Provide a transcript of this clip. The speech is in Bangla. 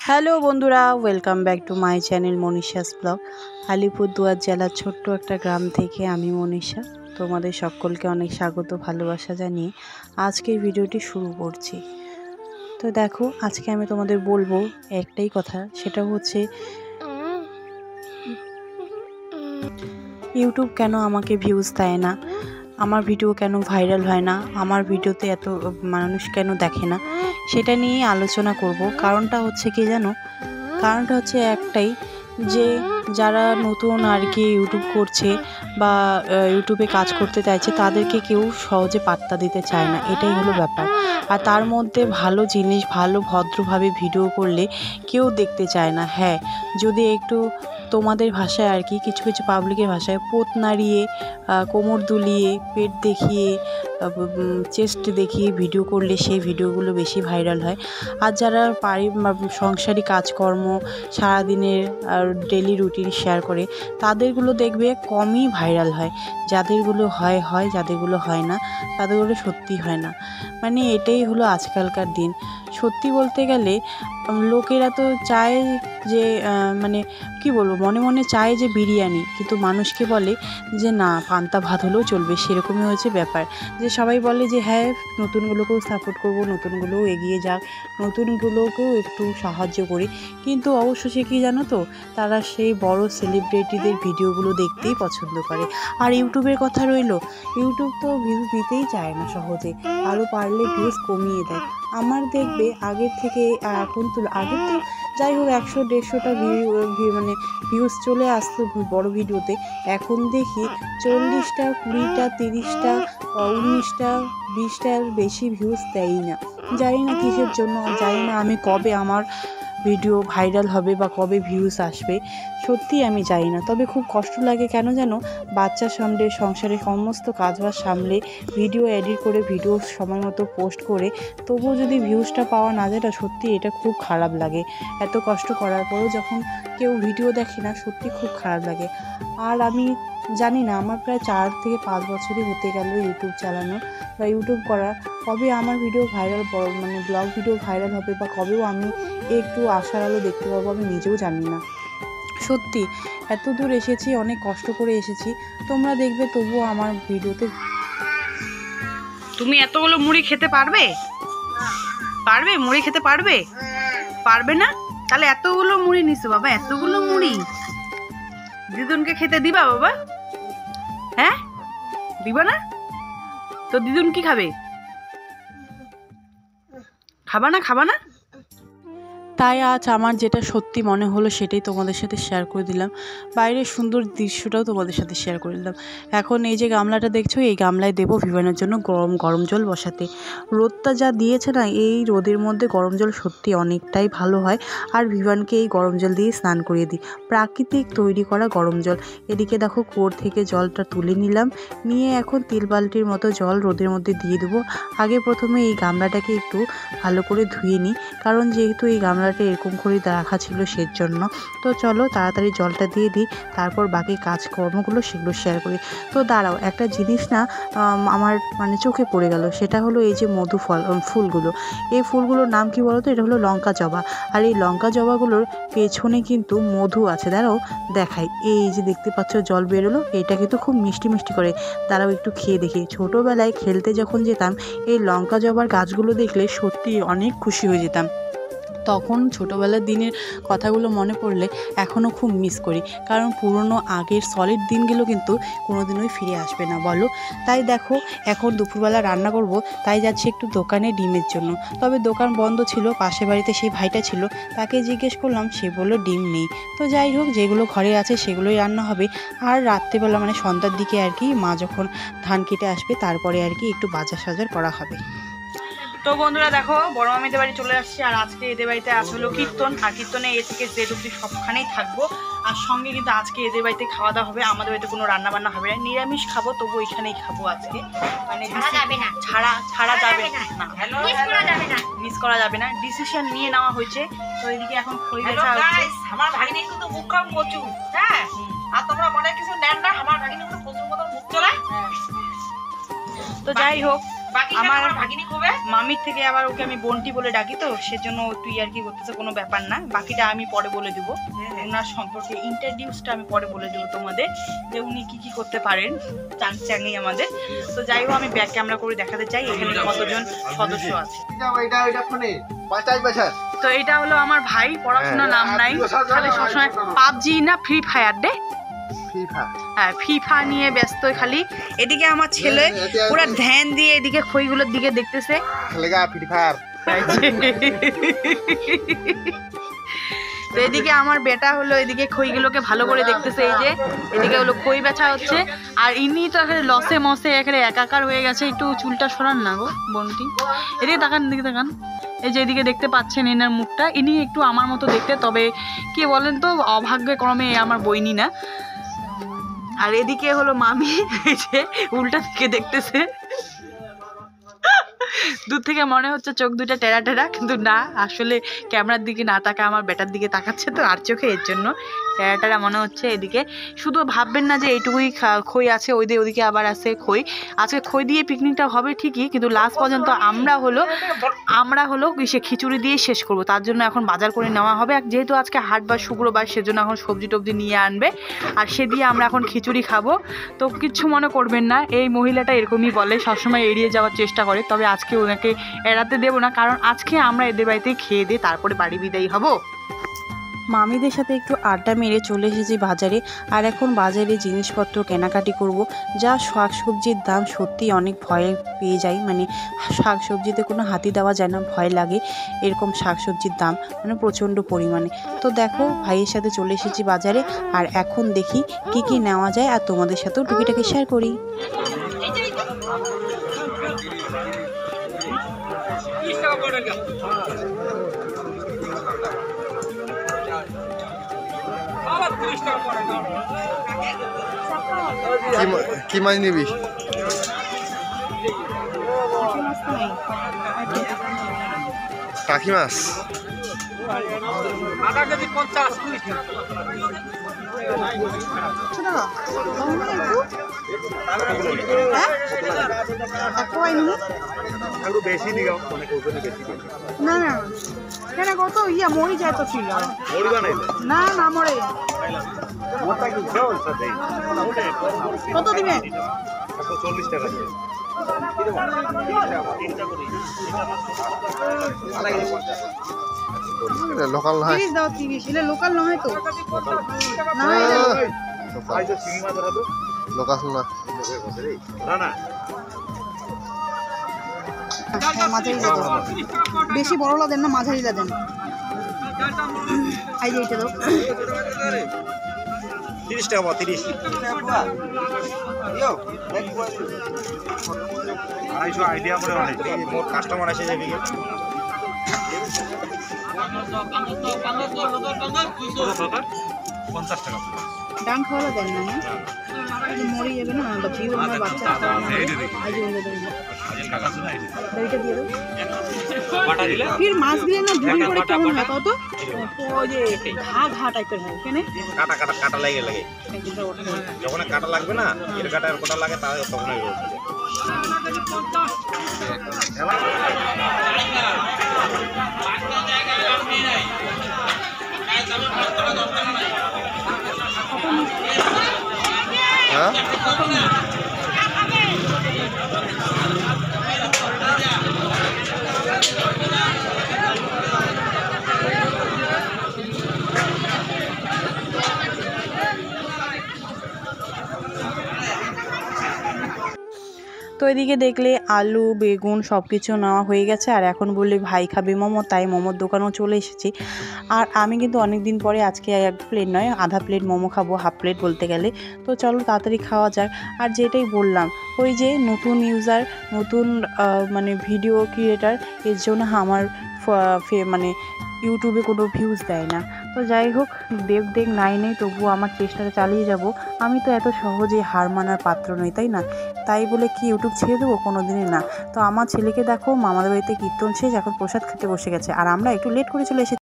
হ্যালো বন্ধুরা, welcome back to my channel Manisha's blog. Alipurduar জেলার ছোট্ট একটা গ্রাম থেকে আমি মনীষা তোমাদের সকলকে অনেক স্বাগত ভালোবাসা জানিয়ে আজকের ভিডিওটি শুরু করছি। তো দেখো, আজকে আমি তোমাদের বলবো একটাই কথা, সেটা হচ্ছে ইউটিউব কেন আমাকে ভিউজ দেয় না, আমার ভিডিও কেন ভাইরাল হয় না, আমার ভিডিওতে এত মানুষ কেন দেখে না, সেটা নিয়ে আলোচনা করব। কারণটা হচ্ছে কি জানো, কারণটা হচ্ছে একটাই, যে যারা নতুন আর কি ইউটিউব করছে বা ইউটিউবে কাজ করতে চাইছে তাদেরকে কেউ সহজে পাত্তা দিতে চায় না, এটাই হলো ব্যাপার। আর তার মধ্যে ভালো জিনিস ভালো ভদ্রভাবে ভিডিও করলে কেউ দেখতে চায় না। হ্যাঁ, যদি একটু তোমাদের ভাষায় আর কি, কিছু কিছু পাবলিকের ভাষায় পোত নাড়িয়ে, কোমর দুলিয়ে, পেট দেখিয়ে, চেস্ট দেখিয়ে ভিডিও করলে সেই ভিডিওগুলো বেশি ভাইরাল হয়। আর যারা সংসারী কাজকর্ম সারাদিনের ডেলি রুটিন শেয়ার করে তাদেরগুলো দেখবে কমই ভাইরাল হয়। যাদেরগুলো হয় হয়, যাদেরগুলো হয় না তাদেরগুলো সত্যি হয় না। মানে এটাই হলো আজকালকার দিন। সত্যি বলতে গেলে লোকেরা তো চায় যে মানে কি বলবো, মনে মনে চায় যে বিরিয়ানি, কিন্তু মানুষকে বলে যে না, পান্তা ভাত হলেও চলবে, সেরকমই হয়েছে ব্যাপার। যে সবাই বলে যে হ্যাঁ, নতুনগুলোকেও সাপোর্ট করব, নতুনগুলোও এগিয়ে যাক, নতুনগুলোকেও একটু সাহায্য করি, কিন্তু অবশ্যই কি জানো তো, তারা সেই বড় সেলিব্রিটিদের ভিডিওগুলো দেখতেই পছন্দ করে। আর ইউটিউবের কথা রইলো, ইউটিউব তো ভিউজ দিতেই চায় না সহজে, আরও পারলে ভিউজ কমিয়ে দেয়। আমার দেখবে আগের থেকে এখন তো, আগের তো যাই হোক 100-150টা মানে ভিউজ চলে আসতো বড় ভিডিওতে, এখন দেখি 40টা, 20টা, 30টা, 19টা, 20টার বেশি ভিউজ দেয়ই না। জানি না কিসের জন্য, জানি না আমি কবে আমার ভিডিও ভাইরাল হবে বা কবে ভিউজ আসবে, সত্যি আমি জানি না। তবে খুব কষ্ট লাগে, কেন যেন বাচ্চা সামলে, সংসারে সমস্ত কাজবাজ সামলে, ভিডিও এডিট করে ভিডিও সময় মতো পোস্ট করে তবুও যদি ভিউজটা পাওয়া না যায়, সত্যি এটা খুব খারাপ লাগে। এত কষ্ট করার পরেও যখন কেউ ভিডিও দেখে না, সত্যি খুব খারাপ লাগে। আর আমি জানি না, আমার প্রায় 4 থেকে 5 বছরই হতে গেল ইউটিউব চালানো বা ইউটিউব করা। কবে আমার ভিডিও ভাইরাল, মানে ব্লগ ভিডিও ভাইরাল হবে বা কবেও আমি একটু আশার আলো দেখতে পাবো, আমি নিজেও জানি না। সত্যি এত দূর এসেছি, অনেক কষ্ট করে এসেছি, তোমরা দেখবে তবুও আমার ভিডিওতে। তুমি এতগুলো মুড়ি খেতে পারবে? পারবে? মুড়ি খেতে পারবে? পারবে না? তাহলে এতগুলো মুড়ি নিছো বাবা, এতগুলো মুড়ি দিদুনকে খেতে দিবা বাবা? হ্যাঁ, দিবা না তো? দিদুন কি খাবে? খাবা না? খাবা না? তাই আজ আমার যেটা সত্যি মনে হলো সেটাই তোমাদের সাথে শেয়ার করে দিলাম। বাইরের সুন্দর দৃশ্যটাও তোমাদের সাথে শেয়ার করে দিলাম। এখন এই যে গামলাটা দেখছো, এই গামলায় দেবো ভিভানের জন্য গরম গরম জল বসাতে। রোদটা যা দিয়েছে না, এই রোদের মধ্যে গরম জল সত্যি অনেকটাই ভালো হয়। আর ভিভানকে এই গরম জল দিয়ে স্নান করিয়ে দিই, প্রাকৃতিক তৈরি করা গরম জল। এদিকে দেখো, কুয়োর থেকে জলটা তুলে নিলাম, নিয়ে এখন 3 বালতির মতো জল রোদের মধ্যে দিয়ে দেবো। আগে প্রথমে এই গামলাটাকে একটু ভালো করে ধুয়ে নিই, কারণ যেহেতু এই গামলাটা এরকম করে রাখা ছিল সেজন্য। তো চলো তাড়াতাড়ি জলটা দিয়ে দিই, তারপর বাকি কাজকর্মগুলো সেগুলো শেয়ার করি। তো দাঁড়াও, একটা জিনিস না আমার মানে চোখে পড়ে গেল, সেটা হলো এই যে মধু ফুলগুলো। এই ফুলগুলোর নাম কি বলো তো? এটা হলো লঙ্কা জবা। আর এই লঙ্কা জবাগুলোর পেছনে কিন্তু মধু আছে, দাঁড়াও দেখাই। এই যে দেখতে পাচ্ছ জল বেরোলো, এটা কিন্তু খুব মিষ্টি মিষ্টি করে। দাঁড়াও একটু খেয়ে দেখি। ছোটোবেলায় খেলতে যখন যেতাম, এই লঙ্কা জবার গাছগুলো দেখলে সত্যি অনেক খুশি হয়ে যেতাম। তখন ছোটোবেলার দিনের কথাগুলো মনে পড়লে এখনও খুব মিস করি, কারণ পুরনো আগের সলিড দিনগুলো কিন্তু কোনো দিনই ফিরে আসবে না, বলো? তাই দেখো, এখন দুপুরবেলা রান্না করব, তাই যাচ্ছি একটু দোকানে ডিমের জন্য। তবে দোকান বন্ধ ছিল, পাশের বাড়িতে সেই ভাইটা ছিল, তাকে জিজ্ঞেস করলাম, সে বললো ডিম নেই। তো যাই হোক, যেগুলো ঘরে আছে সেগুলোই রান্না হবে। আর রাত্রেবেলা মানে সন্ধ্যার দিকে আর কি, মা যখন ধান কেটে আসবে তারপরে আর কি একটু বাজার সাজার করা হবে। তো বন্ধুরা দেখো, বড় মামিদের বাড়ি চলে আসছি। আর আজকে এদের বাড়িতে আসলো কীর্তন, আর কীর্তনে এ থেকে জেড অব্দি সবখানেই থাকবো। আর সঙ্গে কিন্তু আজকে এদের বাড়িতে খাওয়া দাওয়া হবে, আমাদের বাড়িতে কোনো রান্না বান্না হবে না, নিরামিষ খাবো, তবু এখানেই খাবো আজকে। মানে ছাড়া যাবে না, মিস করা যাবে না, ডিসিশন নিয়ে নেওয়া হয়েছে। তো এদিকে এখন খই বেচা হচ্ছে। আমার ভাগিনী কিন্তু মুখ কম প্রচুর, হ্যাঁ, আর তোমরা মনে কিছু নেন না, আমার ভাগিনী কিন্তু প্রচুর মতো মুখ চলায়। তো যাই হোক, আমার ভাগিনী কবে মামির থেকে আবার ওকে আমি বন্টি বলে ডাকি, তো সেজন্য একটু ইয়ার্কি করতেছে, কোনো ব্যাপার না। বাকিটা আমি পরে বলে দেবো, ওনার সম্পর্কে ইন্ট্রোডিউসটা আমি পরে বলে দেবো তোমাদের, যে উনি কি কি করতে পারেন চাংচাঙি আমাদের। তো যাই হোক, আমি ব্যাক ক্যামেরা করে দেখাতে চাই এখানে কতজন সদস্য আছে। তো এটা হলো আমার ভাই, পড়াশোনা নাম নাই, খালি সবসময় পাবজি না ফ্রি ফায়ার দে, হ্যাঁ ফিফা নিয়ে ব্যস্ত খালি। এদিকে আমার ছেলে পুরো ধ্যান দিয়ে এদিকে খইগুলোর দিকে দেখতেছে। তো এদিকে আমার বেটা হলো এদিকে খইগুলোকে ভালো করে দেখতেছে। এই যে এদিকে হলো খই বেচা হচ্ছে, আর ইনি তো এখানে লসে মসে এখানে একাকার হয়ে গেছে। একটু চুলটা সরান না গো বোনটি, এদিকে তাকান, এদিকে তাকান। এই যে এদিকে দেখতে পাচ্ছেন এনার মুখটা, ইনি একটু আমার মতো দেখতে, তবে কি বলেন তো অভাগ্যে ক্রমে আমার বইনি না। আর এদিকে হলো মামি, এই যে উল্টা দিকে দেখতেছে, দূর থেকে মনে হচ্ছে চোখ দুটা টেরা টেরা, কিন্তু না, আসলে ক্যামেরার দিকে না তাকা আমার বেটার দিকে তাকাচ্ছে তো আর চোখে, এর জন্য টেরা টেরা মনে হচ্ছে। এদিকে শুধু ভাববেন না যে এইটুকুই খই আছে, ওদিকে আবার আছে খই। আজকে খই দিয়ে পিকনিকটা হবে ঠিকই, কিন্তু লাস্ট পর্যন্ত আমরা হলো সে খিচুড়ি দিয়ে শেষ করব। তার জন্য এখন বাজার করে নেওয়া হবে, আর যেহেতু আজকে হাট বা শুক্রবার, সেজন্য এখন সবজি টবজি নিয়ে আনবে, আর সে দিয়ে আমরা এখন খিচুড়ি খাবো। তো কিচ্ছু মনে করবেন না, এই মহিলাটা এরকমই বলে, সবসময় এড়িয়ে যাওয়ার চেষ্টা করে, তবে আজকে ওনাকে এড়াতে দেবো না, কারণ আজকে আমরা এদের বাড়িতে খেয়ে দিয়ে তারপরে বাড়ি বিদায় হব। মামিদের সাথে একটু আড্ডা মেরে চলে এসেছি বাজারে, আর এখন বাজারে জিনিসপত্র কেনাকাটি করব। যা শাক সবজির দাম, সত্যি অনেক ভয় পেয়ে যাই, মানে শাক সবজিতে কোনো হাতি দেওয়া যায় না, ভয় লাগে এরকম শাক সবজির দাম, মানে প্রচণ্ড পরিমাণে। তো দেখো ভাইয়ের সাথে চলে এসেছি বাজারে, আর এখন দেখি কি কি নেওয়া যায়, আর তোমাদের সাথেও টুকিটাকি শেয়ার করি। কি মাছ নিবি? টাকি মাছ আধা কেজি 50 বেশি দিও না না কেন কত ইয়া মরি যায় তো ছিল না না মরে কত দিবে 140 টাকা দিবে। লোকাল নয়, 30 দাও 30, এটা লোকাল নয় তো, না লোকাল না না মাঝারিটা দাও, বেশি বড়লা দেন না, মাঝারিটা দেন। এই যে এটা দাও 30 টাকা 30 250 আইডিয়া করে অনেক মোর কাস্টমার আসে যাবে 50 টাকা ডান খাওয়ালা দেন না, হ্যাঁ মরে যাবে না, ভিউ আমার বাচ্চা এইটা দিয়ে দাও। ফির মাছ দিলে না দুদিন পরে কেমন হয় কত, ওই যে ঘা টাইপের হয়, কেন কাটা লাগে যখন কাটা লাগবে না, এর কাটা আর কোটা লাগে, তাহলে তখন হ্যাঁ তো এদিকে দেখলে আলু বেগুন সব কিছু নেওয়া হয়ে গেছে, আর এখন বললে ভাই খাবে মোমো, তাই মোমোর দোকানেও চলে এসেছি। আর আমি কিন্তু অনেক দিন পরে আজকে এক প্লেট নয় আধা প্লেট মোমো খাবো, হাফ প্লেট বলতে গেলে। তো চলো তাড়াতাড়ি খাওয়া যাক। আর যেটাই বললাম, ওই যে নতুন ইউজার, নতুন মানে ভিডিও ক্রিয়েটার, এর জন্য আমার মানে ইউটিউবে কোনো ভিউজ দেয় না। তো যাই হোক, দেখ নাই তবুও আমার চেষ্টাটা চালিয়ে যাব। আমি তো এত সহজে হার মানার পাত্র নই, তাই না? তাই বলে কি ইউটিউব ছেড়ে দেবো? কোনো দিনই না। তো আমার ছেলেকে দেখো, মামাদের বাড়িতে কীর্তন শেষ, এখন প্রসাদ খেতে বসে গেছে, আর আমরা একটু লেট করে চলে এসেছি।